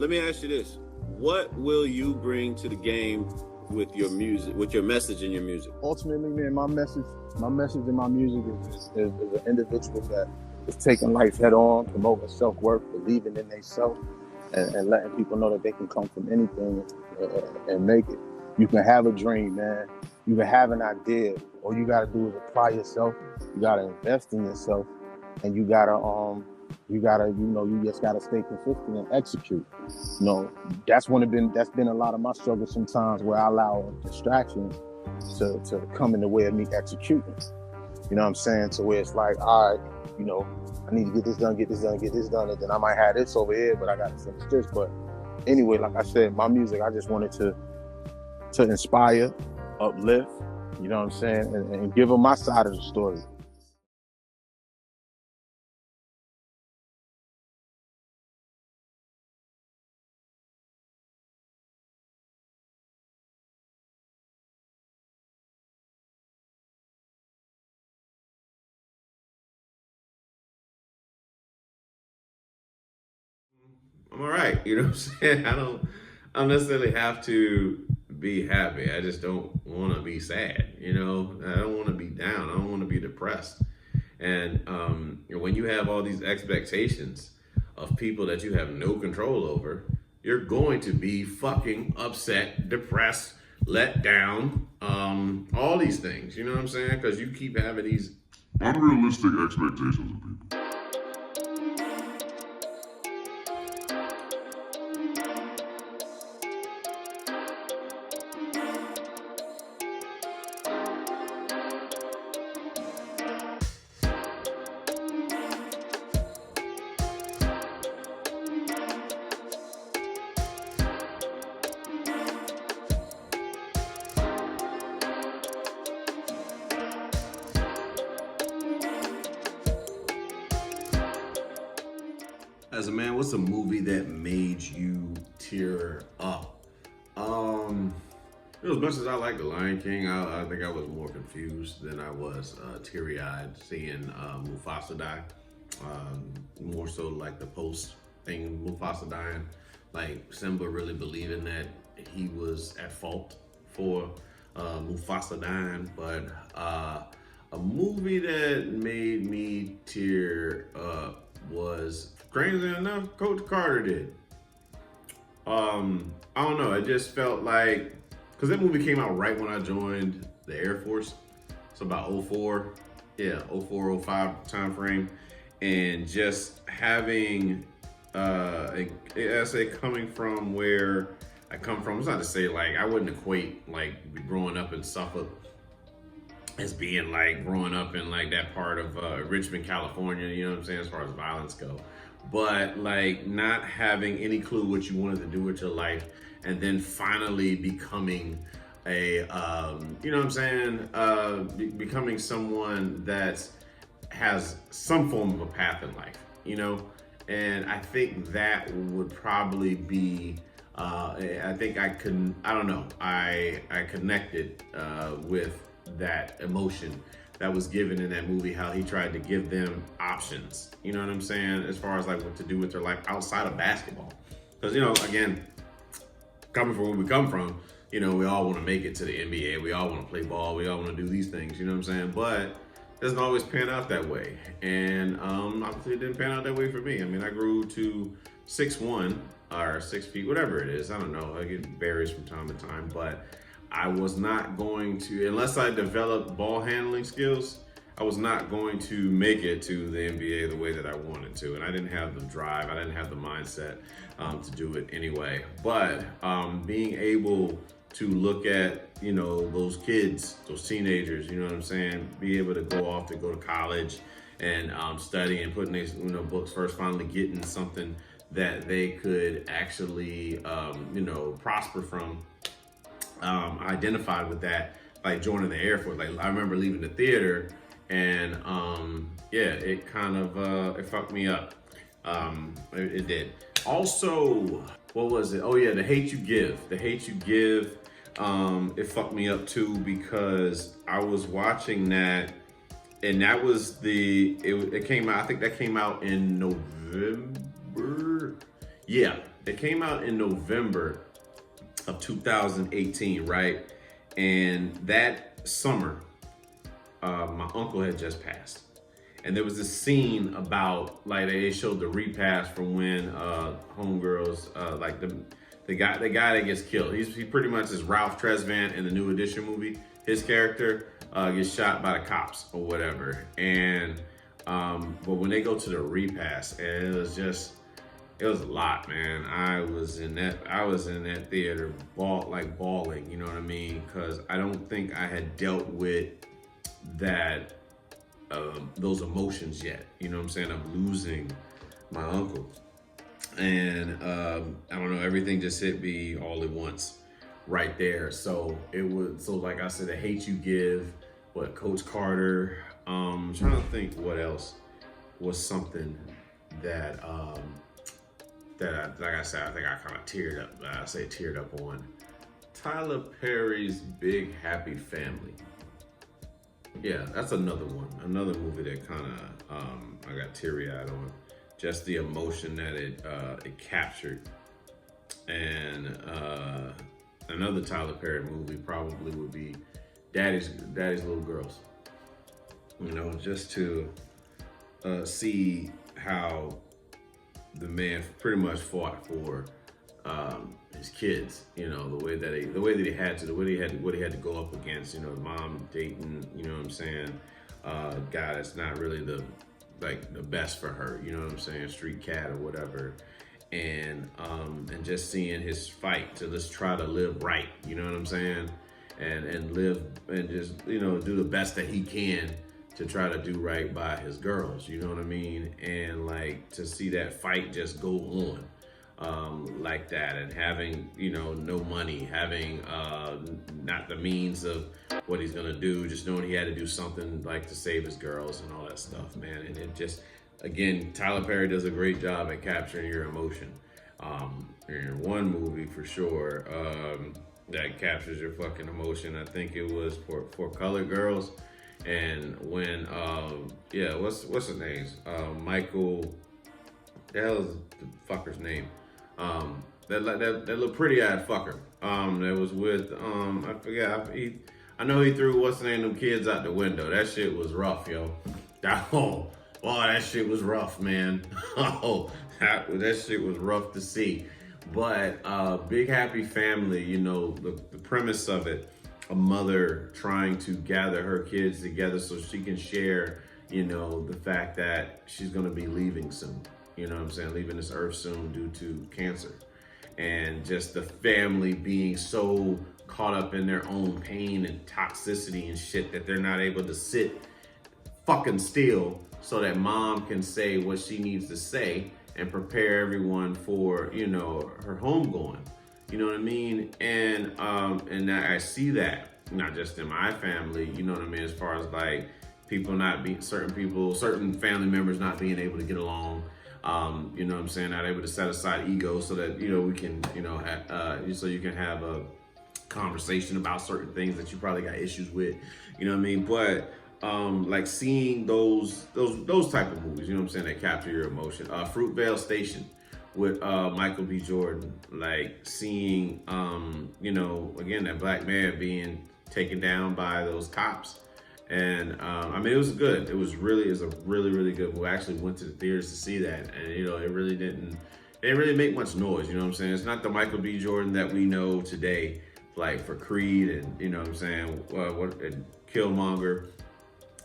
let me ask you this. What will you bring to the game with your music, with your message in your music? Ultimately, man, my message in my music is an individual that is taking life head on, promoting self-worth, believing in themselves, and letting people know that they can come from anything and make it. You can have a dream, man. You can have an idea. All you gotta do is apply yourself. You gotta invest in yourself, and you just gotta stay consistent and execute. That's been a lot of my struggle sometimes, where I allow distractions to come in the way of me executing. You know what I'm saying? To where it's like, all right, I need to get this done, and then I might have this over here, but I gotta finish this. But anyway, like I said, my music, I just wanted to inspire, uplift, you know what I'm saying, and give them my side of the story. I'm all right. You know what I'm saying? I don't necessarily have to be happy. I just don't want to be sad. I don't want to be down. I don't want to be depressed. And when you have all these expectations of people that you have no control over, you're going to be fucking upset, depressed, let down, all these things. You know what I'm saying? Because you keep having these unrealistic expectations of people. As a man, what's a movie that made you tear up? As much as I like The Lion King, I think I was more confused than I was teary-eyed seeing Mufasa die. More so like the post thing, Mufasa dying. Like Simba really believing that he was at fault for Mufasa dying. But a movie that made me tear up was, crazy enough, Coach Carter did. I don't know, it just felt like, because that movie came out right when I joined the Air Force. So about 04, 04, 05 time frame. And just having, I say coming from where I come from, it's not to say like, I wouldn't equate like growing up in Suffolk as being like growing up in like that part of Richmond, California, you know what I'm saying, as far as violence go. But like not having any clue what you wanted to do with your life, and then finally becoming a, you know what I'm saying, becoming someone that has some form of a path in life, And I think that would probably be, I think I don't know, I connected with that emotion that was given in that movie, how he tried to give them options, you know what I'm saying, as far as like what to do with their life outside of basketball. Because, again, coming from where we come from, we all want to make it to the NBA, we all want to play ball, we all want to do these things, you know what I'm saying? But it doesn't always pan out that way. And obviously it didn't pan out that way for me. I mean, I grew to 6'1", or 6 feet, whatever it is. I don't know, it varies from time to time, but I was not going to, unless I developed ball handling skills, I was not going to make it to the NBA the way that I wanted to. And I didn't have the drive, I didn't have the mindset to do it anyway. But being able to look at, those kids, those teenagers, you know what I'm saying, be able to go off to go to college and study and put in these, books first, finally getting something that they could actually, prosper from. Identified with that, like joining the Air Force. Like I remember leaving the theater, and it kind of it fucked me up. It did. Also, what was it? Oh yeah, The Hate You Give. The Hate You Give. It fucked me up too, because I was watching that, and that was it came out. I think that came out in November. Yeah, it came out in November of 2018, right? And that summer, my uncle had just passed. And there was this scene about, like, they showed the repass from when homegirls, like the guy that gets killed. He pretty much is Ralph Tresvant in the New Edition movie. His character gets shot by the cops or whatever. And but when they go to the repass, and it was a lot, man. I was in that theater bawling, you know what I mean? Because I don't think I had dealt with that those emotions yet. You know what I'm saying? Of losing my uncle. And I don't know, everything just hit me all at once right there. So like I said, The Hate You Give, Coach Carter. I'm trying to think what else was something that like I said, I think I kind of teared up. I say teared up on Tyler Perry's Big Happy Family. Yeah, that's another one. Another movie that kind of I got teary-eyed on. Just the emotion that it captured. And another Tyler Perry movie probably would be Daddy's Little Girls. You know, just to see how the man pretty much fought for his kids, you know, the way that he had to, what he had to go up against, you know, mom dating, you know what I'm saying, guy that's not really the best for her, you know what I'm saying, street cat or whatever, and just seeing his fight to just try to live right, you know what I'm saying, and live and just, you know, do the best that he can to try to do right by his girls, you know what I mean? And like to see that fight just go on like that, and having, you know, no money, having not the means of what he's gonna do, just knowing he had to do something like to save his girls and all that stuff, man. And it just, again, Tyler Perry does a great job at capturing your emotion. In one movie for sure, that captures your fucking emotion, I think it was for Colored Girls. And when what's his name? Michael, the hell is the fucker's name? That little pretty-eyed fucker. That was with I forget. I know he threw what's the name them kids out the window. That shit was rough, yo. That shit was rough, man. That shit was rough to see. But Big Happy Family, you know, the premise of it. A mother trying to gather her kids together so she can share, you know, the fact that she's going to be leaving soon, you know what I'm saying, leaving this earth soon due to cancer. And just the family being so caught up in their own pain and toxicity and shit that they're not able to sit fucking still so that mom can say what she needs to say and prepare everyone for, you know, her homegoing. You know what I mean? And I see that not just in my family, you know what I mean, as far as like certain family members not being able to get along, you know what I'm saying, not able to set aside ego so that, you know, we can, you know, so you can have a conversation about certain things that you probably got issues with, you know what I mean? But like seeing those type of movies, you know what I'm saying, that capture your emotion. Fruitvale Station with Michael B. Jordan, like seeing, you know, again, that black man being taken down by those cops. And I mean, it was good. It was a really good movie. I actually went to the theaters to see that, and you know, it didn't really make much noise, you know what I'm saying? It's not the Michael B. Jordan that we know today, like for Creed and, you know what I'm saying, and Killmonger.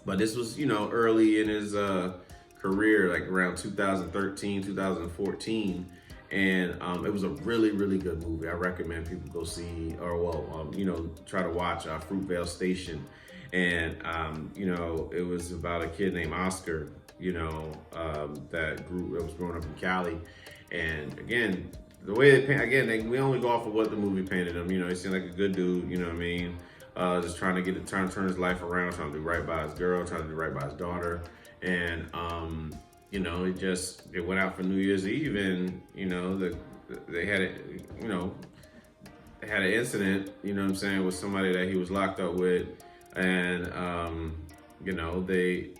But this was, you know, early in his career, like around 2013, 2014. And it was a really good movie. I recommend people go see, or you know, try to watch Fruitvale Station. And, you know, it was about a kid named Oscar, you know, that was growing up in Cali. And again, the way we only go off of what the movie painted him. You know, he seemed like a good dude, you know what I mean? Just trying to turn his life around, trying to do right by his girl, trying to do right by his daughter. And, you know, it went out for New Year's Eve, and, you know, they had an incident, you know what I'm saying, with somebody that he was locked up with. And, you know, I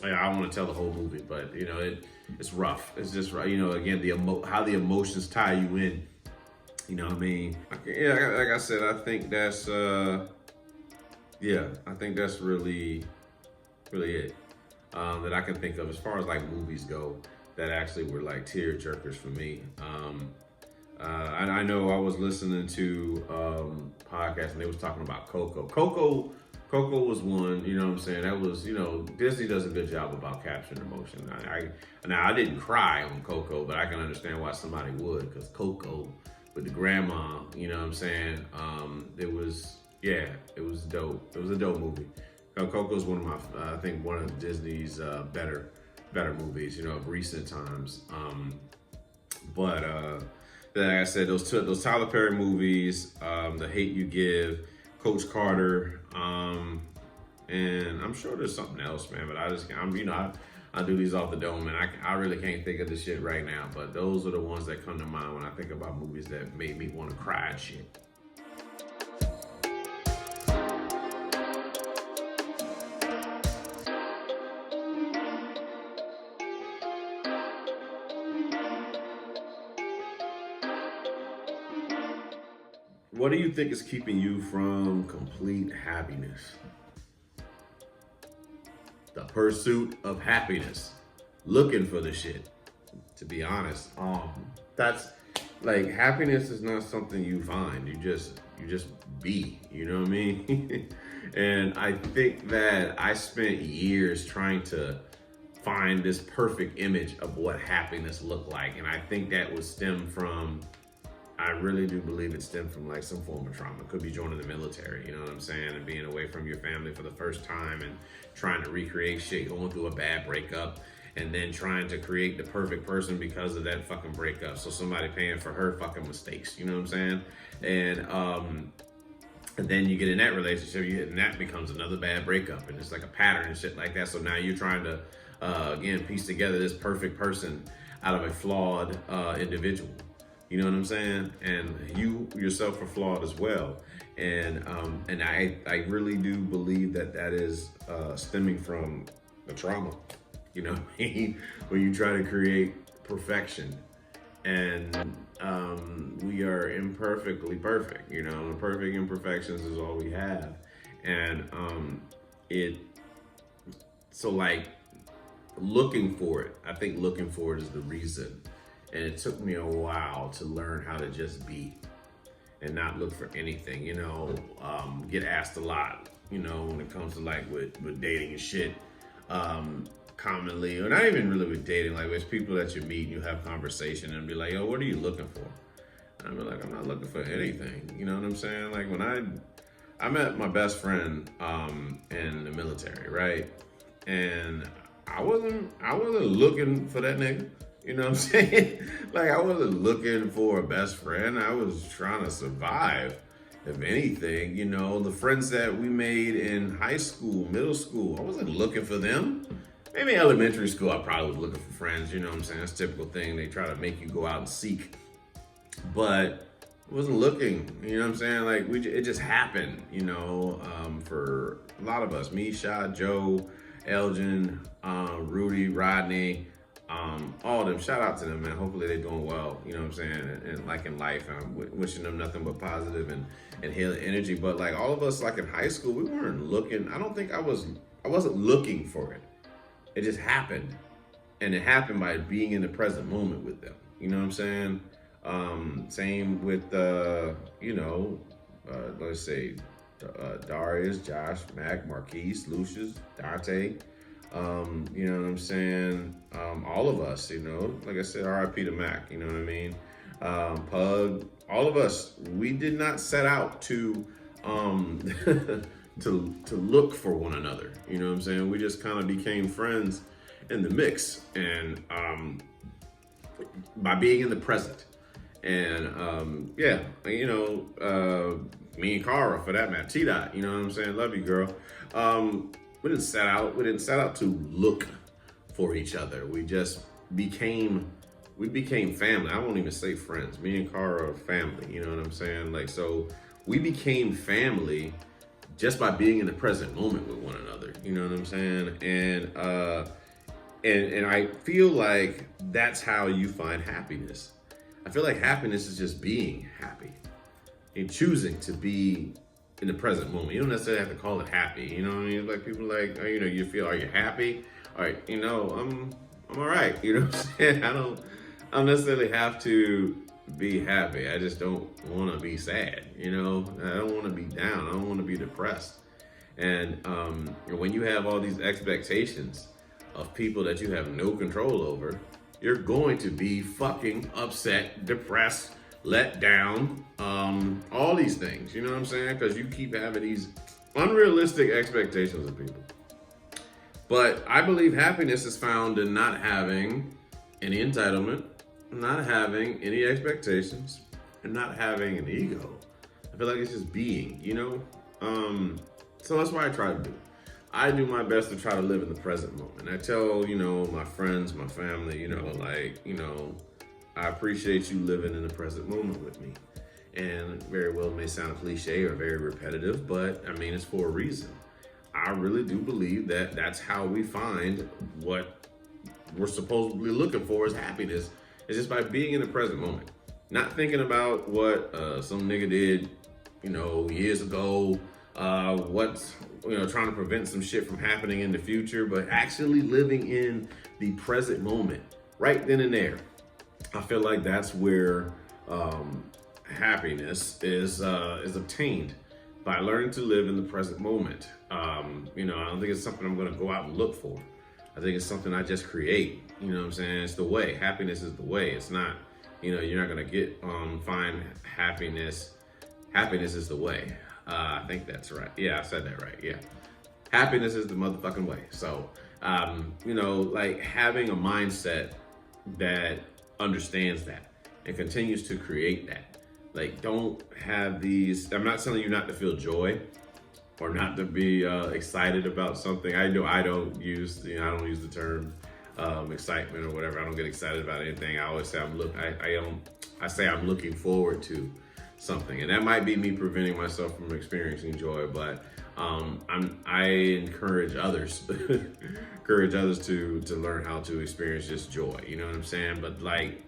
don't want to tell the whole movie, but, you know, it's rough. It's just, you know, again, how the emotions tie you in. You know what I mean? Yeah, like I said, I think that's, I think that's really it that I can think of as far as like movies go that actually were like tear jerkers for me. I know I was listening to podcasts and they was talking about Coco. Coco was one, you know what I'm saying? That was, you know, Disney does a good job about capturing emotion. Now I didn't cry on Coco, but I can understand why somebody would, because Coco with the grandma, you know what I'm saying? It was dope. It was a dope movie. Coco's one of my, I think one of Disney's better movies, you know, of recent times. But like I said, those Tyler Perry movies, The Hate U Give, Coach Carter, and I'm sure there's something else, man. But I do these off the dome, and I really can't think of the shit right now. But those are the ones that come to mind when I think about movies that made me want to cry and shit. What do you think is keeping you from complete happiness? The pursuit of happiness. Looking for the shit. To be honest. That's like, happiness is not something you find. You just be, you know what I mean? And I think that I spent years trying to find this perfect image of what happiness looked like. And I think that would stem from, I really do believe it stemmed from like some form of trauma. It could be joining the military, you know what I'm saying? And being away from your family for the first time and trying to recreate shit, going through a bad breakup, and then trying to create the perfect person because of that fucking breakup. So somebody paying for her fucking mistakes, you know what I'm saying? And then you get in that relationship, and that becomes another bad breakup. And it's like a pattern and shit like that. So now you're trying to, again, piece together this perfect person out of a flawed individual. You know what I'm saying? And you yourself are flawed as well. And I really do believe that is stemming from the trauma. You know what I mean? When you try to create perfection, and we are imperfectly perfect. You know, perfect imperfections is all we have. And so like looking for it. I think looking for it is the reason. And it took me a while to learn how to just be and not look for anything, you know. Get asked a lot, you know, when it comes to like with dating and shit, commonly, or not even really with dating, like with people that you meet and you have conversation and be like, yo, what are you looking for? And I'd be like, I'm not looking for anything. You know what I'm saying? Like when I met my best friend in the military, right? And I wasn't looking for that nigga. You know what I'm saying? Like, I wasn't looking for a best friend. I was trying to survive, if anything. You know, the friends that we made in high school, middle school, I wasn't looking for them. Maybe elementary school, I probably was looking for friends. You know what I'm saying? That's a typical thing. They try to make you go out and seek. But I wasn't looking. You know what I'm saying? Like, it just happened, you know, for a lot of us. Me, Shad, Joe, Elgin, Rudy, Rodney, all of them. Shout out to them, man. Hopefully they're doing well, you know what I'm saying, and like in life. I'm wishing them nothing but positive and healing energy. But like all of us, like in high school, we weren't looking. I don't think I wasn't looking for it. It just happened, and it happened by being in the present moment with them. You know what I'm saying? Same with you know, let's say Darius, Josh, Mac, Marquise, Lucius, Dante. You know what I'm saying? All of us, you know, like I said, RIP to Mac, you know what I mean? Pug, all of us, we did not set out to to look for one another, you know what I'm saying? We just kind of became friends in the mix, and by being in the present. And yeah, you know, me and Cara, for that matter, T-Dot, you know what I'm saying? Love you, girl. We didn't set out to look for each other. We just became family. I won't even say friends. Me and Cara are family, you know what I'm saying? Like, so we became family just by being in the present moment with one another, you know what I'm saying? And And I feel like that's how you find happiness. I feel like happiness is just being happy and choosing to be in the present moment. You don't necessarily have to call it happy. You know what I mean? Like people like, you feel, are you happy? All right, I'm all right. You know what I'm saying? I don't necessarily have to be happy. I just don't want to be sad. I don't want to be down. I don't want to be depressed. And when you have all these expectations of people that you have no control over, you're going to be fucking upset, depressed, let down, all these things. You know what I'm saying? Because you keep having these unrealistic expectations of people. But I believe happiness is found in not having any entitlement, not having any expectations, and not having an ego. I feel like it's just being, So that's what I try to do. I do my best to try to live in the present moment. I tell, my friends, my family, I appreciate you living in the present moment with me. And very well may sound cliche or very repetitive, but I mean, it's for a reason. I really do believe that that's how we find what we're supposedly looking for as happiness. It's just by being in the present moment. Not thinking about what some nigga did, years ago, trying to prevent some shit from happening in the future, but actually living in the present moment, right then and there. I feel like that's where happiness is obtained, by learning to live in the present moment. I don't think it's something I'm going to go out and look for. I think it's something I just create. You know what I'm saying? It's the way. Happiness is the way. It's not, you're not going to find happiness. Happiness is the way. I think that's right. Yeah, I said that right. Yeah. Happiness is the motherfucking way. So, like having a mindset that understands that and continues to create that. Like, don't have these, I'm not telling you not to feel joy or not to be excited about something. I know I don't use the term excitement or whatever. I don't get excited about anything. I always say I say I'm looking forward to something, and that might be me preventing myself from experiencing joy, but I encourage others to learn how to experience just joy. You know what I'm saying? But like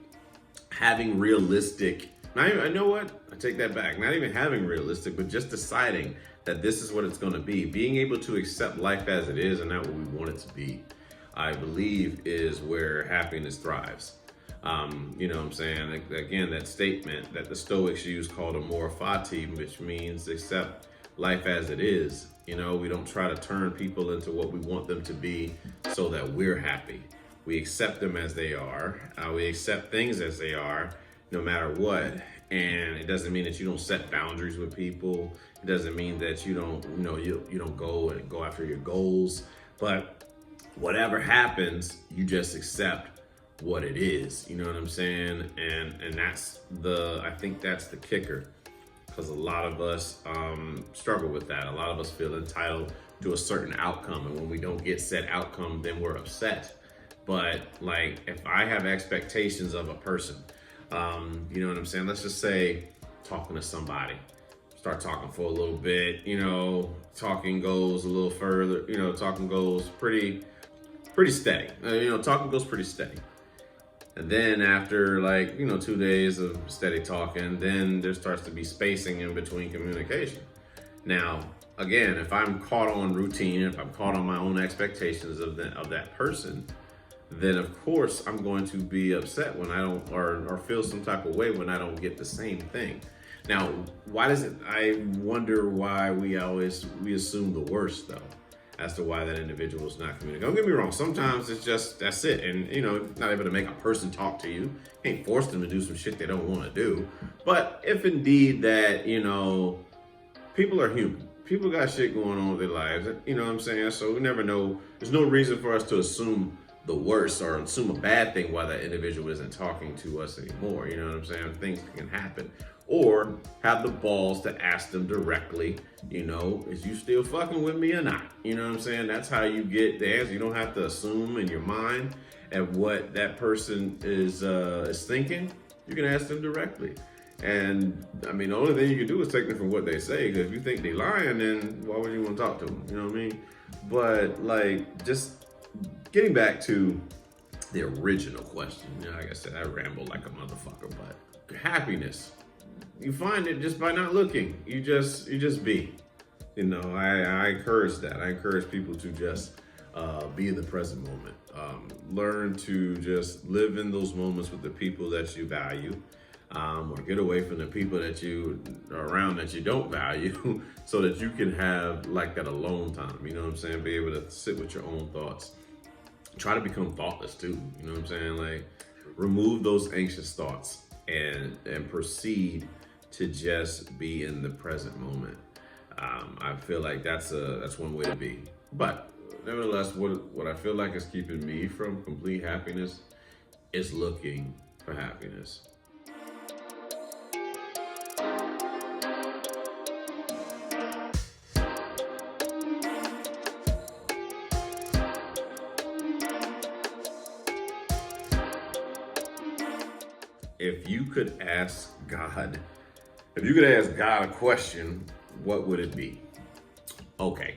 having realistic, I know what, I take that back. Not even having realistic, but just deciding that this is what it's going to be. Being able to accept life as it is and not what we want it to be, I believe, is where happiness thrives. You know what I'm saying? Again, that statement that the Stoics use called amor fati, which means accept life as it is. We don't try to turn people into what we want them to be so that we're happy. We accept them as they are. We accept things as they are, no matter what. And it doesn't mean that you don't set boundaries with people. It doesn't mean that you don't, you don't go after your goals. But whatever happens, you just accept what it is. You know what I'm saying? And I think that's the kicker, because a lot of us struggle with that. A lot of us feel entitled to a certain outcome, and when we don't get said outcome, then we're upset. But like, if I have expectations of a person, you know what I'm saying? Let's just say talking to somebody, start talking for a little bit, talking goes a little further, talking goes pretty steady. Talking goes pretty steady. And then after 2 days of steady talking, then there starts to be spacing in between communication. Now, again, if I'm caught on routine, if I'm caught on my own expectations of that person, then of course I'm going to be upset when I don't, or feel some type of way when I don't get the same thing. Now, I wonder why we assume the worst though, as to why that individual is not communicating. Don't get me wrong, sometimes it's just, that's it. And not able to make a person talk to you. Can't force them to do some shit they don't want to do. But if indeed that, people are human. People got shit going on with their lives, you know what I'm saying? So we never know. There's no reason for us to assume the worst or assume a bad thing why that individual isn't talking to us anymore. You know what I'm saying? Things can happen. Or have the balls to ask them directly, is you still fucking with me or not? You know what I'm saying? That's how you get the answer. You don't have to assume in your mind at what that person is thinking. You can ask them directly. And I mean, the only thing you can do is take them from what they say. Because if you think they're lying, then why would you want to talk to them? You know what I mean? But just getting back to the original question, like I said, I ramble like a motherfucker, but happiness, you find it just by not looking. You just be. I encourage that. I encourage people to just be in the present moment. Learn to just live in those moments with the people that you value, or get away from the people that you are around that you don't value, so that you can have like that alone time. You know what I'm saying? Be able to sit with your own thoughts. Try to become thoughtless too. You know what I'm saying? Like, remove those anxious thoughts and proceed to just be in the present moment. I feel like that's one way to be. But nevertheless, what I feel like is keeping me from complete happiness is looking for happiness. If you could ask God a question, what would it be? Okay,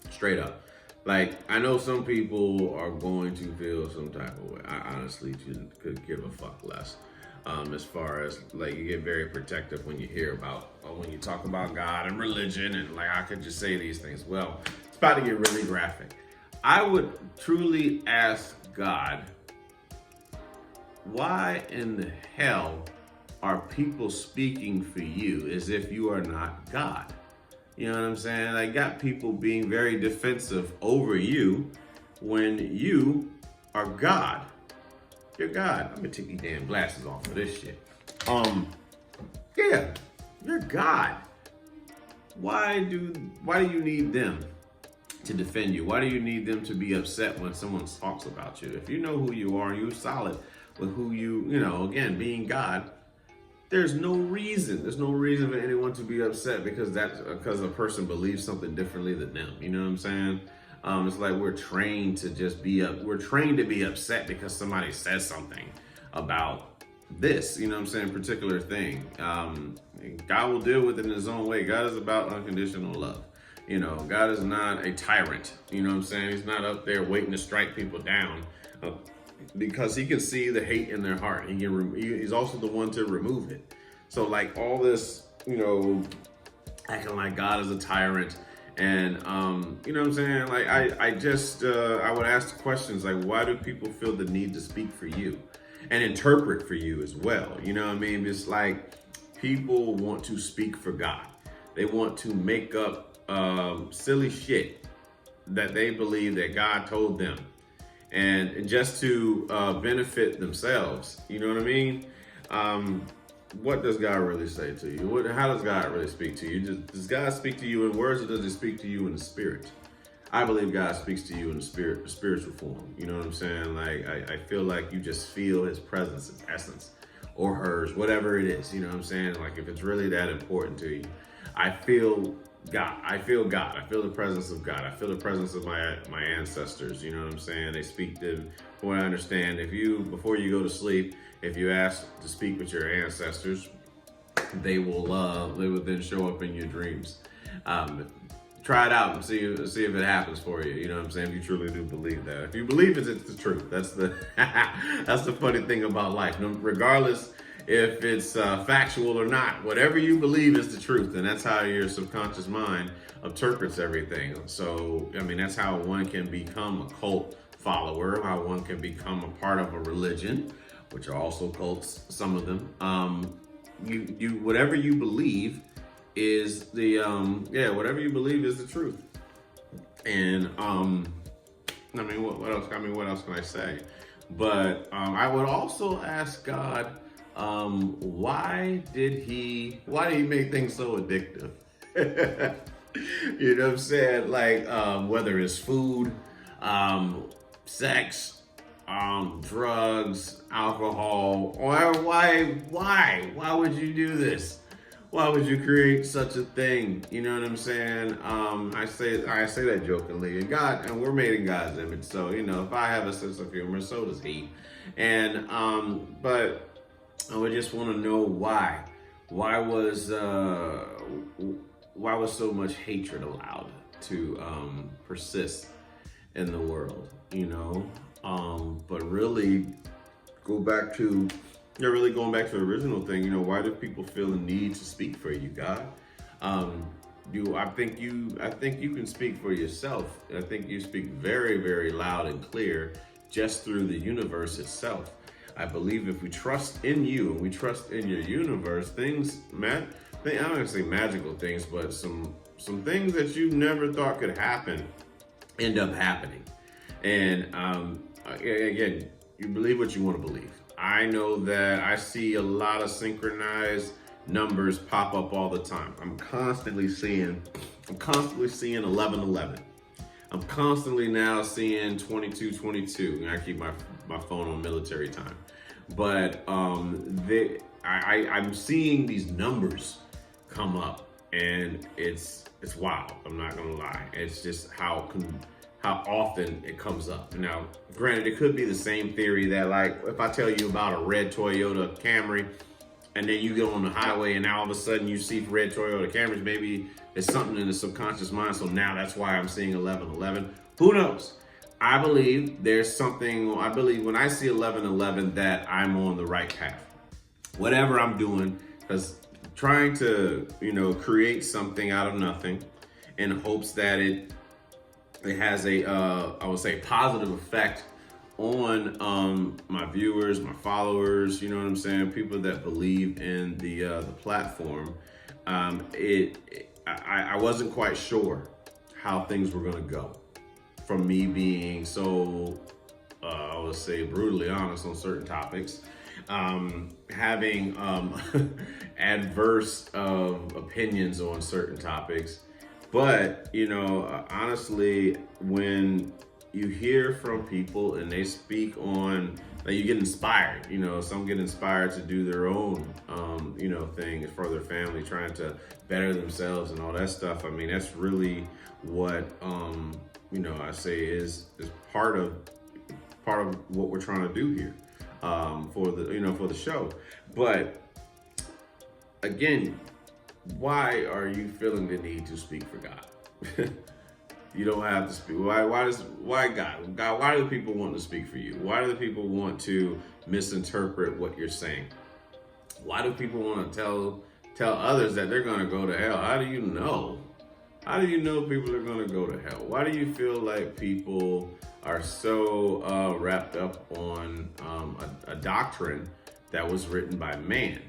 straight up. Like, I know some people are going to feel some type of way. I honestly could give a fuck less. As far as, like, you get very protective when you hear about, when you talk about God and religion, and like, I could just say these things. Well, it's about to get really graphic. I would truly ask God, why in the hell are people speaking for you as if you are not God? You know what I'm saying? I got people being very defensive over you when you are God. You're God. I'm gonna take these damn glasses off for this shit. Yeah, you're God. Why do you need them to defend you? Why do you need them to be upset when someone talks about you? If you know who you are, you're solid with who again, being God, there's no reason for anyone to be upset because a person believes something differently than them. You know what I'm saying? It's like we're trained to be upset because somebody says something about this, you know what I'm saying, particular thing. God will deal with it in his own way. God is about unconditional love. God is not a tyrant. You know what I'm saying? He's not up there waiting to strike people down. Because he can see the hate in their heart. He's also the one to remove it. So like all this, acting like God is a tyrant, and you know what I'm saying? Like I would ask questions like, why do people feel the need to speak for you and interpret for you as well? You know what I mean? It's like people want to speak for God. They want to make up silly shit that they believe that God told them. And just to benefit themselves, you know what I mean? What does God really say to you? How does God really speak to you? Does God speak to you in words, or does he speak to you in the spirit? I believe God speaks to you in the spiritual form. You know what I'm saying? Like, I feel like you just feel his presence, his essence, or hers, whatever it is. You know what I'm saying? Like, if it's really that important to you, I feel God. I feel God. I feel the presence of God. I feel the presence of my ancestors. You know what I'm saying? They speak to, from what I understand, before you go to sleep, if you ask to speak with your ancestors, they will then show up in your dreams. Try it out and see if it happens for you. You know what I'm saying? If you truly do believe that. If you believe it's the truth. That's the funny thing about life. Regardless if it's factual or not, whatever you believe is the truth, and that's how your subconscious mind interprets everything. So, I mean, that's how one can become a cult follower, how one can become a part of a religion, which are also cults, some of them. Whatever you believe is whatever you believe is the truth. And I mean, what else? I mean, what else can I say? But I would also ask God, why did he make things so addictive? You know what I'm saying? Like, whether it's food, sex, drugs, alcohol, or why would you do this? Why would you create such a thing? You know what I'm saying? I say that jokingly. And we're made in God's image. So, if I have a sense of humor, so does he. And, but I would just want to know why. Why was so much hatred allowed to persist in the world, you know. But really go back to, you're really going back to the original thing, you know, why do people feel the need to speak for you, God? I think you can speak for yourself. I think you speak very, very loud and clear just through the universe itself. I believe if we trust in you and we trust in your universe, I'm not gonna say magical things, but some things that you never thought could happen end up happening. And again, you believe what you want to believe. I know that I see a lot of synchronized numbers pop up all the time. I'm constantly seeing 1111. I'm constantly now seeing 2222. And I keep my phone on military time. But I'm seeing these numbers come up, and it's wild. I'm not gonna lie. It's just how often it comes up. Now, granted, it could be the same theory that, like, if I tell you about a red Toyota Camry, and then you get on the highway and now all of a sudden you see red Toyota Camrys, maybe it's something in the subconscious mind, so now that's why I'm seeing 1111. Who knows? I believe when I see 1111 that I'm on the right path. Whatever I'm doing, because trying to, create something out of nothing in hopes that it has I would say, positive effect on my viewers, my followers, you know what I'm saying? People that believe in the platform. I wasn't quite sure how things were gonna go from me being so, I would say, brutally honest on certain topics, having adverse opinions on certain topics. But, honestly, when you hear from people and they speak on, like, you get inspired, some get inspired to do their own, thing for their family, trying to better themselves and all that stuff. I mean, that's really what, I say is part of what we're trying to do here, for the show. But again, why are you feeling the need to speak for God? You don't have to speak. Why God? God, why do people want to speak for you? Why do the people want to misinterpret what you're saying? Why do people want to tell others that they're going to go to hell? How do you know? How do you know people are going to go to hell? Why do you feel like people are so wrapped up on a doctrine that was written by man?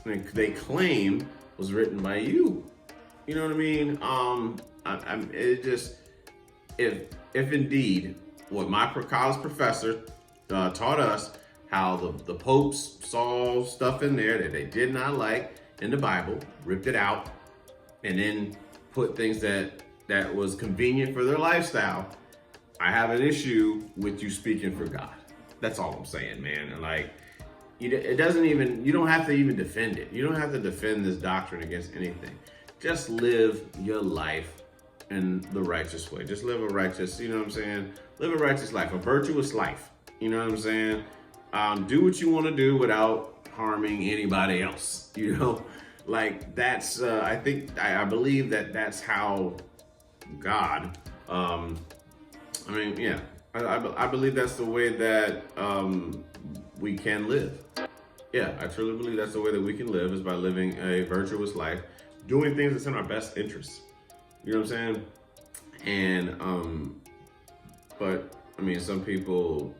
They claim was written by you. You know what I mean? If indeed what my college professor taught us, how the popes saw stuff in there that they did not like in the Bible, ripped it out, and then put things that was convenient for their lifestyle, I have an issue with you speaking for God. That's all I'm saying, man. And like, you don't have to even defend it. You don't have to defend this doctrine against anything. Just live your life in the righteous way. Just live a righteous, you know what I'm saying? Live a righteous life, a virtuous life. You know what I'm saying? Do what you want to do without harming anybody else. Like that's, I believe that's how God, I believe that's the way that we can live. Yeah, I truly believe that's the way that we can live, is by living a virtuous life, doing things that's in our best interests. You know what I'm saying? And, but I mean, some people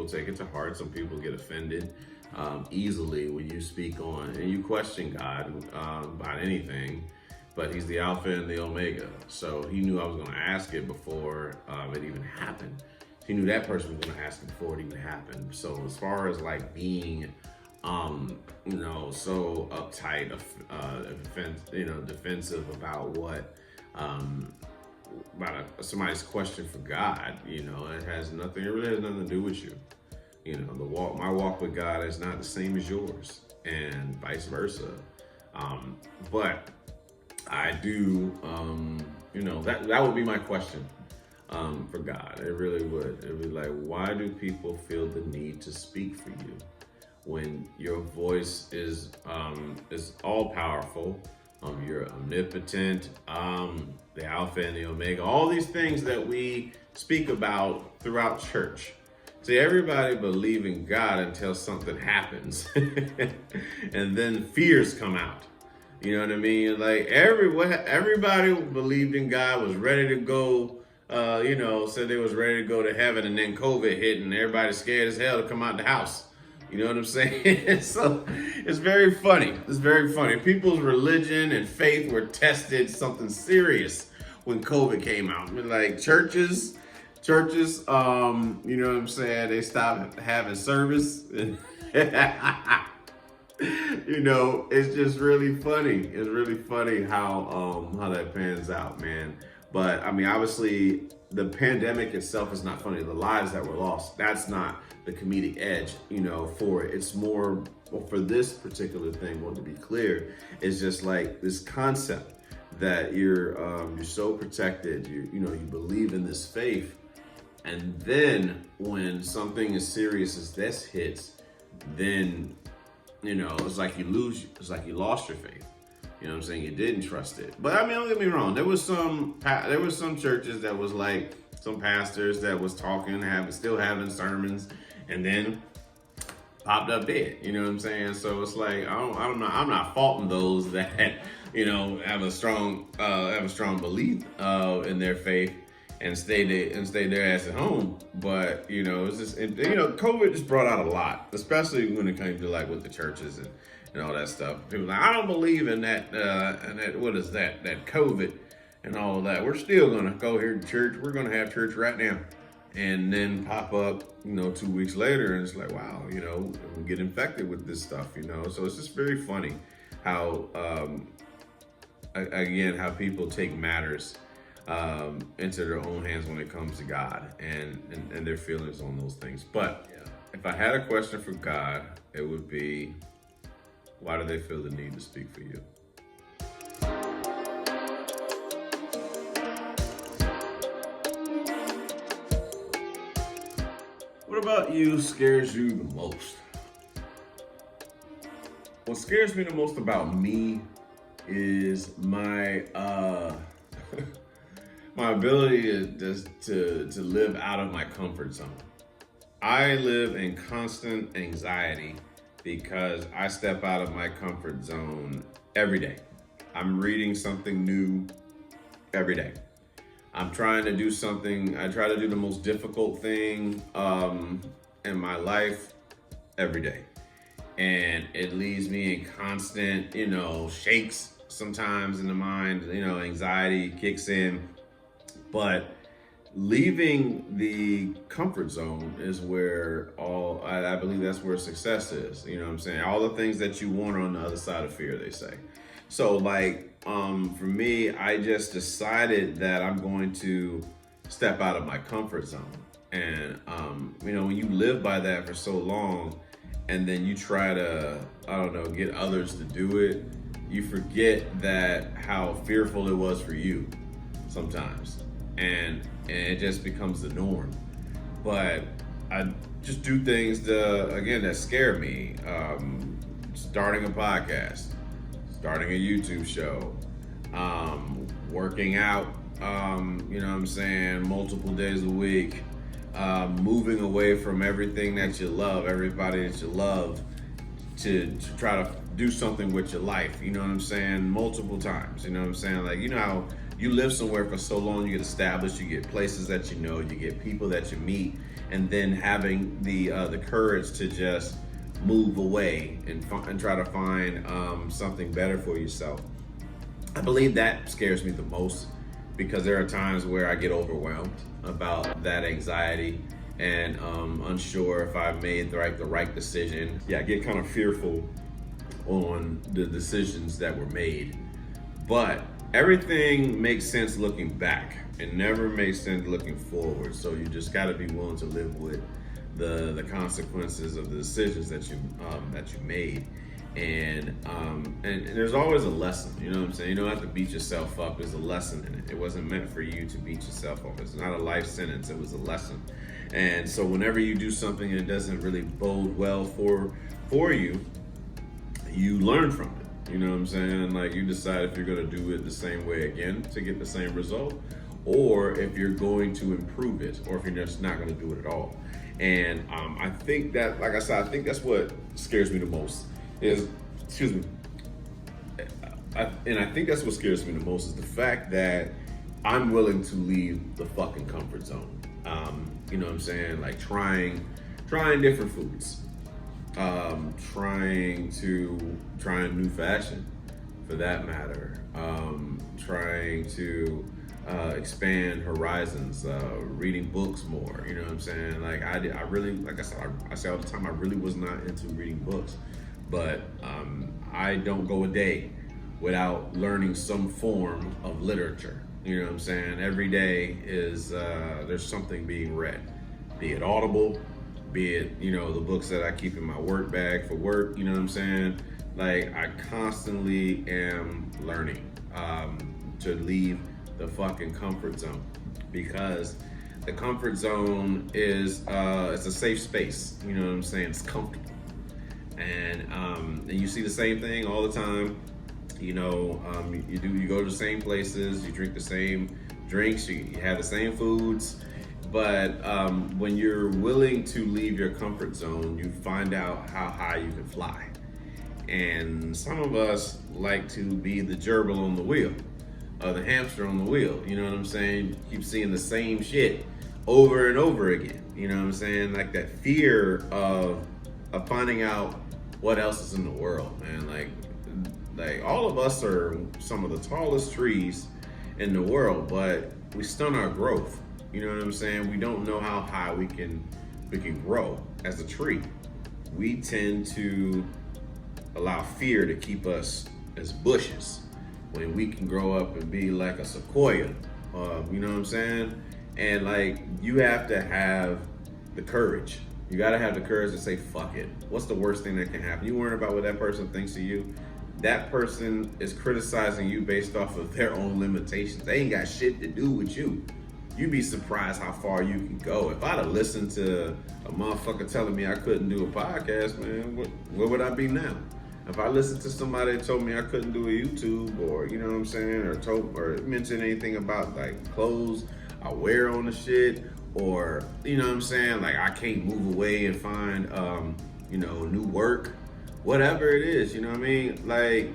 take it to heart. Some people get offended easily when you speak on and you question God about anything. But He's the Alpha and the Omega, so He knew I was going to ask it before it even happened. He knew that person was going to ask it before it even happened. So as far as like being, so uptight, defensive about what. About somebody's question for God, it really has nothing to do with you. My walk with God is not the same as yours, and vice versa. But I do, that would be my question for God. It really would. It would be like, why do people feel the need to speak for you when your voice is all powerful? You're omnipotent, the Alpha and the Omega, all these things that we speak about throughout church. See, everybody believe in God until something happens, and then fears come out. You know what I mean? Like everybody believed in God, was ready to go. Said they was ready to go to heaven, and then COVID hit, and everybody's scared as hell to come out the house. You know what I'm saying? So it's very funny. It's very funny. People's religion and faith were tested something serious when COVID came out. I mean, like churches, you know what I'm saying? They stopped having service. It's just really funny. It's really funny how that pans out, man. But I mean, obviously, the pandemic itself is not funny. The lives that were lost, that's not the comedic edge, for it. It's more, well, for this particular thing, well, to be clear, it's just like this concept that you're so protected, you believe in this faith, and then when something as serious as this hits, then it's like you lost your faith. You know what I'm saying? You didn't trust it. But I mean, don't get me wrong. There was some churches that was like some pastors that was talking, still having sermons, and then popped up dead. You know what I'm saying? So it's like I'm not faulting those that have a strong belief in their faith and stay their ass at home. But it's just COVID just brought out a lot, especially when it came to like with the churches and all that stuff. People like, I don't believe in that, what is that COVID and all of that. We're still going to go here to church. We're going to have church right now. And then pop up, 2 weeks later, and it's like, wow, we get infected with this stuff, So it's just very funny how, how people take matters into their own hands when it comes to God and their feelings on those things. But if I had a question for God, it would be, why do they feel the need to speak for you? What about you scares you the most? What scares me the most about me is my my ability to live out of my comfort zone. I live in constant anxiety because I step out of my comfort zone every day. I'm reading something new every day. I'm trying to do something. I try to do the most difficult thing in my life every day. And it leaves me in constant, shakes sometimes in the mind, anxiety kicks in. But leaving the comfort zone is where I believe that's where success is. You know what I'm saying? All the things that you want are on the other side of fear, they say. So for me, I just decided that I'm going to step out of my comfort zone. And, when you live by that for so long and then you try to, get others to do it, you forget that how fearful it was for you sometimes. And it just becomes the norm. But I just do things that scare me. Starting a podcast, starting a YouTube show, working out, multiple days a week, moving away from everything that you love, everybody that you love, to try to do something with your life, multiple times, like, how you live somewhere for so long, you get established, you get places that you get people that you meet, and then having the courage to just move away and try to find something better for yourself. I believe that scares me the most because there are times where I get overwhelmed about that anxiety and unsure if I made the right decision. Yeah, I get kind of fearful on the decisions that were made, but everything makes sense looking back. It never makes sense looking forward. So you just got to be willing to live with the consequences of the decisions that you made. And there's always a lesson. You know what I'm saying? You don't have to beat yourself up. There's a lesson in it. It wasn't meant for you to beat yourself up. It's not a life sentence. It was a lesson. And so whenever you do something that doesn't really bode well for you, you learn from it. You know what I'm saying? Like, you decide if you're gonna do it the same way again to get the same result, or if you're going to improve it, or if you're just not gonna do it at all. And I think that, like I said, I think that's what scares me the most is, excuse me, and I think that's what scares me the most is the fact that I'm willing to leave the fucking comfort zone. You know what I'm saying? Like trying different foods, trying new fashion, for that matter, trying to expand horizons, reading books more. You know what I'm saying? Like I really, like I said, I say all the time, I really was not into reading books, but I don't go a day without learning some form of literature. You know what I'm saying? Every day is there's something being read, be it Audible, be it, you know, the books that I keep in my work bag for work. You know what I'm saying? Like I constantly am learning to leave the fucking comfort zone, because the comfort zone is it's a safe space. You know what I'm saying? It's comfortable, and you see the same thing all the time. You know, you go to the same places, you drink the same drinks, you have the same foods, but when you're willing to leave your comfort zone, you find out how high you can fly. And some of us like to be the gerbil on the wheel, or the hamster on the wheel. You know what I'm saying? Keep seeing the same shit over and over again. You know what I'm saying? Like that fear of finding out what else is in the world, man. Like all of us are some of the tallest trees in the world, but we stunt our growth. You know what I'm saying? We don't know how high we can grow as a tree. We tend to allow fear to keep us as bushes when we can grow up and be like a sequoia. You know what I'm saying? And like, you have to have the courage. You gotta have the courage to say, fuck it. What's the worst thing that can happen? You worrying about what that person thinks of you? That person is criticizing you based off of their own limitations. They ain't got shit to do with you. You'd be surprised how far you can go. If I'd have listened to a motherfucker telling me I couldn't do a podcast, man, where would I be now? If I listened to somebody that told me I couldn't do a YouTube, or, you know what I'm saying, or mentioned anything about like clothes I wear on the shit, or, you know what I'm saying, like I can't move away and find, you know, new work, whatever it is, you know what I mean? Like,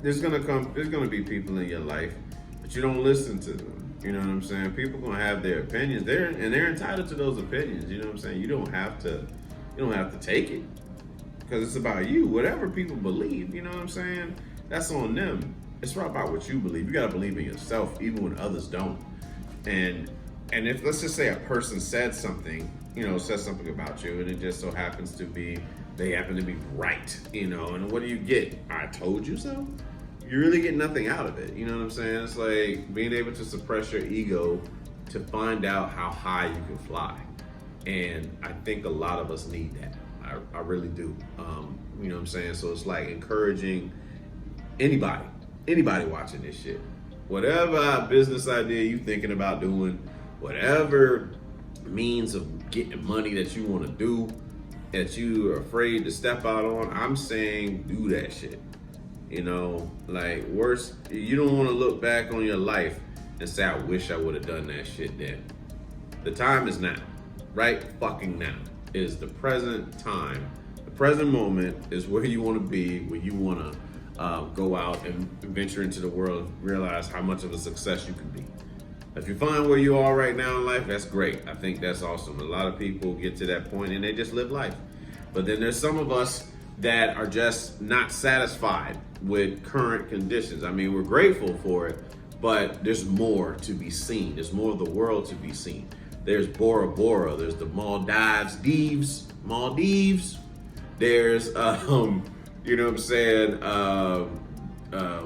there's gonna be people in your life, but you don't listen to them. You know what I'm saying? People gonna have their opinions. They're entitled to those opinions. You know what I'm saying? You don't have to take it, because it's about you. Whatever people believe, you know what I'm saying? That's on them. It's not about what you believe. You gotta believe in yourself, even when others don't. And if, let's just say, a person said something, you know, says something about you, and it just so happens to be, they happen to be right, you know, and what do you get? I told you so? You really get nothing out of it, you know what I'm saying? It's like being able to suppress your ego to find out how high you can fly. And I think a lot of us need that. I really do. You know what I'm saying? So it's like encouraging anybody watching this shit, whatever business idea you thinking about doing, whatever means of getting money that you want to do, that you are afraid to step out on, I'm saying do that shit. You know, like, worse, you don't want to look back on your life and say, I wish I would have done that shit then. The time is now. Right fucking now is the present time. The present moment is where you want to be, where you want to go out and venture into the world and realize how much of a success you can be. If you find where you are right now in life, that's great. I think that's awesome. A lot of people get to that point and they just live life. But then there's some of us that are just not satisfied with current conditions. I mean, we're grateful for it, but there's more to be seen. There's more of the world to be seen. There's Bora Bora. There's the Maldives. There's, you know what I'm saying?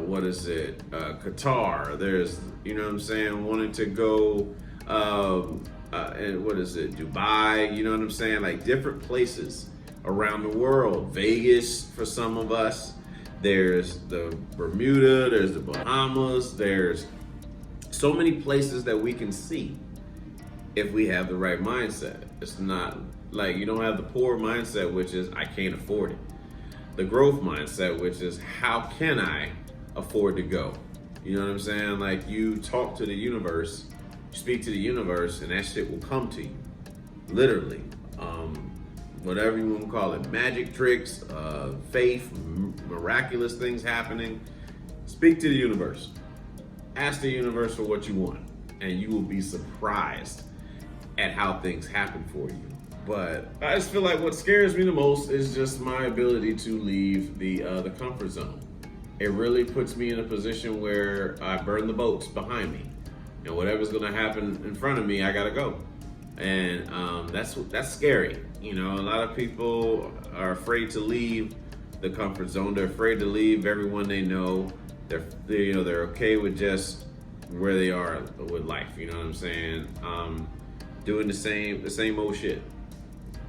What is it? Qatar. There's, you know what I'm saying? Wanting to go, and what is it? Dubai. You know what I'm saying? Like different places around the world. Vegas for some of us. There's the Bermuda. There's the Bahamas. There's so many places that we can see if we have the right mindset. It's not like you don't have the poor mindset, which is I can't afford it. the growth mindset, which is how can I afford to go? You know what I'm saying? Like, you talk to the universe, you speak to the universe, and that shit will come to you, literally. Whatever you want to call it, magic tricks, faith, miraculous things happening. Speak to the universe. Ask the universe for what you want, and you will be surprised at how things happen for you. But I just feel like what scares me the most is just my ability to leave the comfort zone. It really puts me in a position where I burn the boats behind me, and whatever's gonna happen in front of me, I gotta go. And that's scary. You know, a lot of people are afraid to leave the comfort zone. They're afraid to leave everyone they know. They're okay with just where they are with life. You know what I'm saying? Doing the same old shit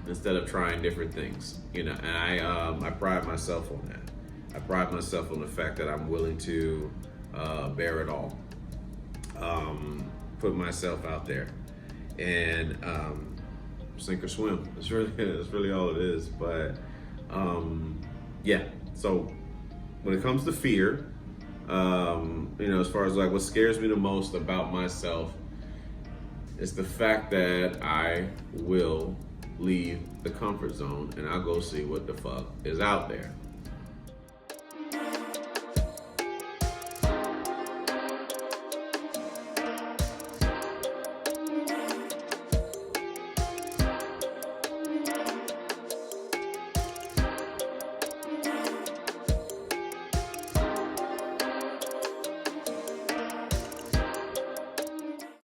instead of trying different things. You know, and I pride myself on that. I pride myself on the fact that I'm willing to bear it all, put myself out there, and sink or swim. That's really all it is. But yeah. So when it comes to fear, you know, as far as like what scares me the most about myself, it's the fact that I will leave the comfort zone and I'll go see what the fuck is out there.